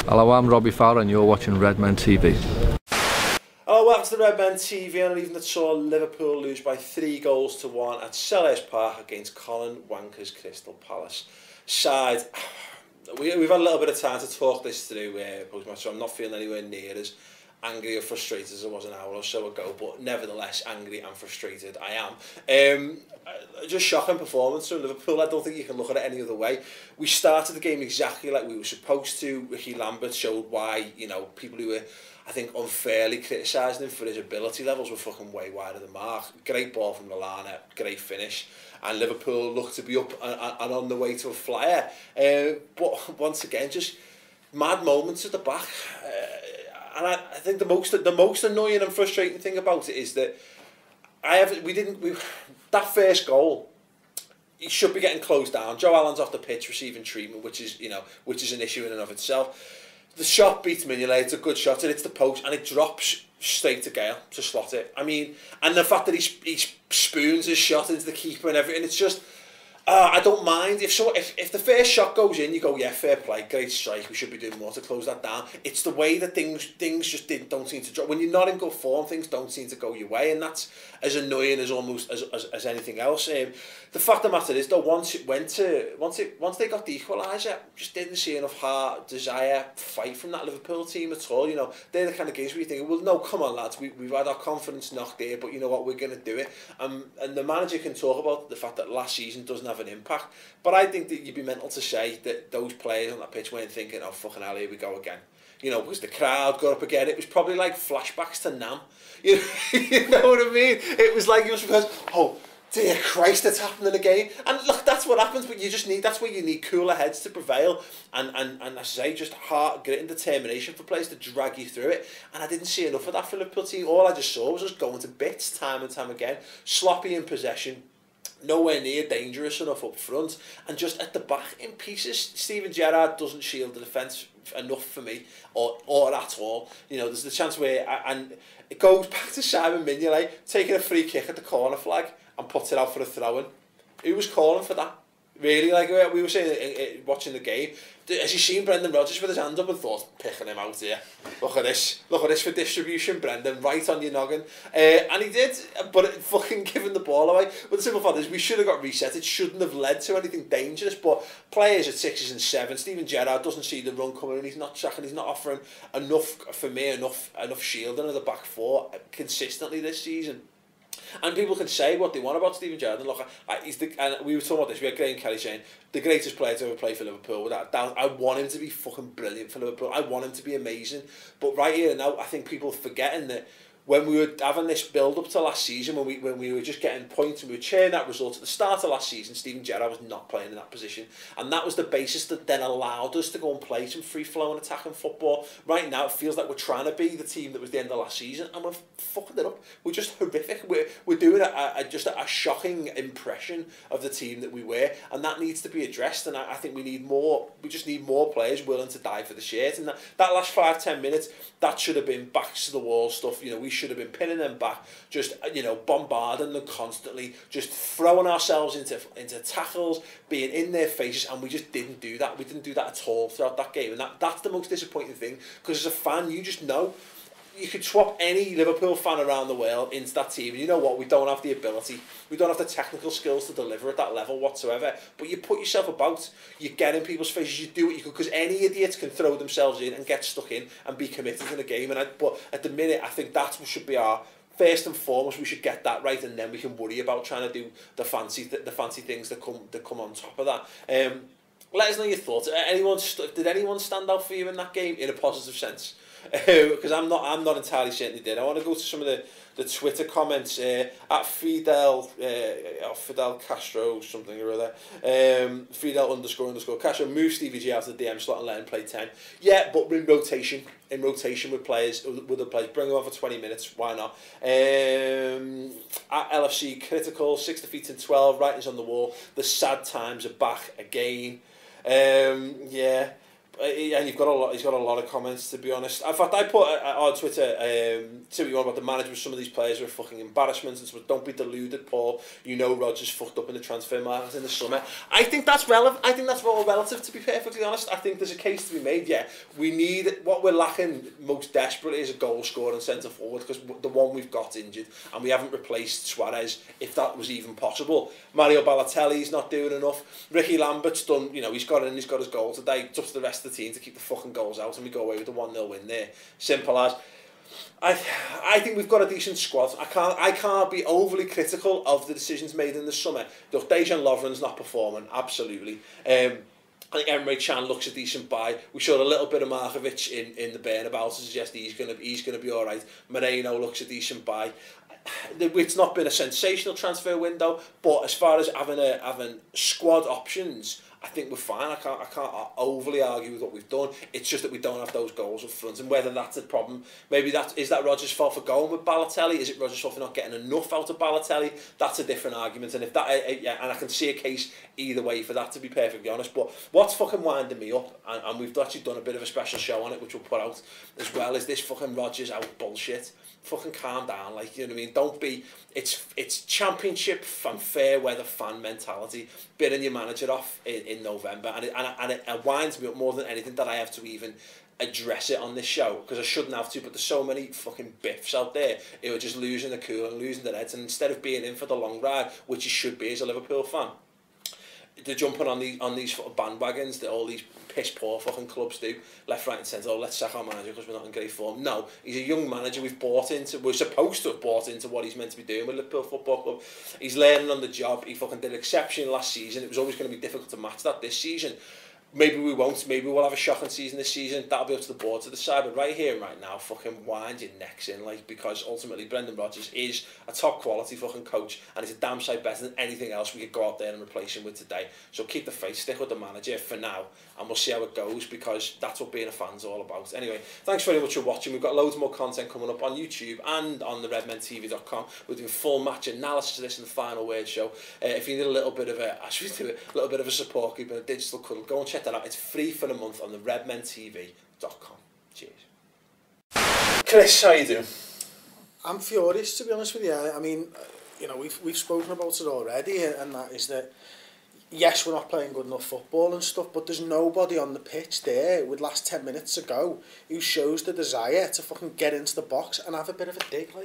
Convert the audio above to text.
Hello, I'm Robbie Fowler and you're watching Redmen TV. Hello, welcome to the Redmen TV, and even that saw Liverpool lose by 3-1 at Selhurst Park against Colin Wanker's Crystal Palace side. We've had a little bit of time to talk this through post-match, so I'm not feeling anywhere near as angry or frustrated as I was an hour or so ago, but nevertheless angry and frustrated I am. Just shocking performance from Liverpool. I don't think you can look at it any other way. We started the game exactly like we were supposed to. Rickie Lambert showed why, you know, people who were, I think, unfairly criticising him for his ability levels were fucking way wide of the mark. Great ball from Lallana, great finish, and Liverpool looked to be up and on the way to a flyer. But once again, just mad moments at the back. And I think the most annoying and frustrating thing about it is that that first goal, he should be getting closed down. Joe Allen's off the pitch receiving treatment, which is an issue in and of itself. The shot beats Mignolet. It's a good shot, and it's the post, and it drops straight to Gayle to slot it. I mean, and the fact that he spoons his shot into the keeper and everything, it's just. I don't mind if the first shot goes in, you go, yeah, fair play, great strike, we should be doing more to close that down. It's the way that things just don't seem to drop. When you're not in good form, things don't seem to go your way, and that's as annoying as almost as anything else. The fact of the matter is, though, once they got the equaliser, just didn't see enough heart, desire, fight from that Liverpool team at all. You know, they're the kind of games where you think, well, no, come on, lads, we've had our confidence knocked here, but you know what, we're going to do it. And the manager can talk about the fact that last season doesn't have an impact, but I think that you'd be mental to say that those players on that pitch weren't thinking, oh fucking hell, here we go again. You know, because the crowd got up again. It was probably like flashbacks to Nam. You know what I mean? It was like, it was because, oh dear Christ, it's happening again. And look, that's what happens, but you just need, that's where you need cooler heads to prevail, and as I say, just heart, grit and determination for players to drag you through it. And I didn't see enough of that for the Liverpool team. All I just saw was us going to bits time and time again, sloppy in possession, nowhere near dangerous enough up front, and just at the back in pieces. Steven Gerrard doesn't shield the defence enough for me, or at all. You know, there's the chance where, and it goes back to Simon Mignolet taking a free kick at the corner flag and puts it out for a throw-in. Who was calling for that? Really, like we were saying watching the game, has you seen Brendan Rodgers with his hand up and thought, picking him out here? Look at this for distribution, Brendan, right on your noggin. And he did, but it fucking giving the ball away. But the simple fact is, we should have got reset. It shouldn't have led to anything dangerous. But players at 6s and 7s, Steven Gerrard doesn't see the run coming, and he's not tracking. He's not offering enough for me, enough shielding of the back four consistently this season. And people can say what they want about Steven Gerrard. And look, and we were talking about this. We had Graham Kelly saying the greatest player to ever play for Liverpool. I want him to be fucking brilliant for Liverpool. I want him to be amazing. But right here and now, I think people are forgetting that when we were having this build up to last season, when we were just getting points and we were cheering that result at the start of last season, Steven Gerrard was not playing in that position, and that was the basis that then allowed us to go and play some free flowing attacking football. Right now it feels like we're trying to be the team that was the end of last season, and we're fucking it up. We're just horrific. We're doing just a shocking impression of the team that we were, and that needs to be addressed. And I think we just need more players willing to die for the shirt. And that last 5-10 minutes, that should have been backs to the wall stuff. You know, we should have been pinning them back, just, you know, bombarding them constantly, just throwing ourselves into tackles, being in their faces, and we just didn't do that. We didn't do that at all throughout that game, and that's the most disappointing thing, because as a fan, you just know. You could swap any Liverpool fan around the world into that team, and you know what, we don't have the ability, we don't have the technical skills to deliver at that level whatsoever, but you put yourself about, you get in people's faces, you do what you could, because any idiots can throw themselves in and get stuck in and be committed in a game. But at the minute, I think that should be our first and foremost. We should get that right, and then we can worry about trying to do the fancy things that come on top of that. Let us know your thoughts. Did anyone stand out for you in that game in a positive sense? Because I'm not entirely certain they did. I want to go to some of the Twitter comments at Fidel Castro something or other. Fidel _ Castro, move Stevie G out of the DM slot and let him play 10. Yeah, but in rotation with players, with the players, bring him on for 20 minutes. Why not? At LFC critical, 6 defeats in 12. Writings on the wall. The sad times are back again. Yeah. And you've got a lot. He's got a lot of comments, to be honest. In fact, I put on Twitter, see what you want about the manager. Some of these players are a fucking embarrassment. And so don't be deluded, Paul. You know Rodgers fucked up in the transfer market in the summer. I think that's relevant. I think that's all relative, to be perfectly honest. I think there's a case to be made. Yeah, we need, what we're lacking most desperately is a goal scorer and centre forward, because the one we've got injured, and we haven't replaced Suarez, if that was even possible. Mario Balotelli's not doing enough. Rickie Lambert's done. You know, he's got his goal today. It's up to the rest of the team to keep the fucking goals out, and we go away with the 1-0 win there. Simple as. I think we've got a decent squad. I can't be overly critical of the decisions made in the summer. Look, Dejan Lovren's not performing, absolutely. I think Emre Can looks a decent buy. We showed a little bit of Markovic in the Burnabout to suggest he's gonna be all right. Moreno looks a decent buy. It's not been a sensational transfer window, but as far as having squad options, I think we're fine. I can't overly argue with what we've done. It's just that we don't have those goals up front, and whether that's a problem, maybe is that Rodgers' fault for going with Balotelli? Is it Rodgers' fault for not getting enough out of Balotelli? That's a different argument, and if that, yeah, and I can see a case either way for that, to be perfectly honest. But what's fucking winding me up, and we've actually done a bit of a special show on it, which we'll put out as well, is this fucking Rodgers out bullshit. Fucking calm down, like, you know what I mean? Don't be. It's championship and fair weather fan mentality. Bidding your manager off in November, and it winds me up more than anything that I have to even address it on this show, because I shouldn't have to. But there's so many fucking biffs out there who are just losing the cool and losing their heads, and instead of being in for the long ride, which you should be as a Liverpool fan, they're jumping on these bandwagons that all these piss poor fucking clubs do, left, right and centre. Oh, let's sack our manager because we're not in great form. No, he's a young manager. We're supposed to have bought into what he's meant to be doing with Liverpool Football Club. He's learning on the job. He fucking did exceptional last season. It was always going to be difficult to match that this season. Maybe we won't. Maybe we'll have a shocking season this season. That'll be up to the board to decide. But right here and right now, fucking wind your necks in, like, because ultimately Brendan Rodgers is a top quality fucking coach, and he's a damn sight better than anything else we could go out there and replace him with today. So keep the faith, stick with the manager for now, and we'll see how it goes, because that's what being a fan's all about. Anyway, thanks very much for watching. We've got loads more content coming up on YouTube and on the redmentv.com. We're doing full match analysis of this in the Final Word show. If you need a little bit of a support group and a digital cuddle, go and check that out. It's free for a month on the redmentv.com. Cheers. Chris, how you doing? I'm furious, to be honest with you. I mean, you know, we've spoken about it already, and that is that, yes, we're not playing good enough football and stuff, but there's nobody on the pitch there with last 10 minutes ago who shows the desire to fucking get into the box and have a bit of a dig, like.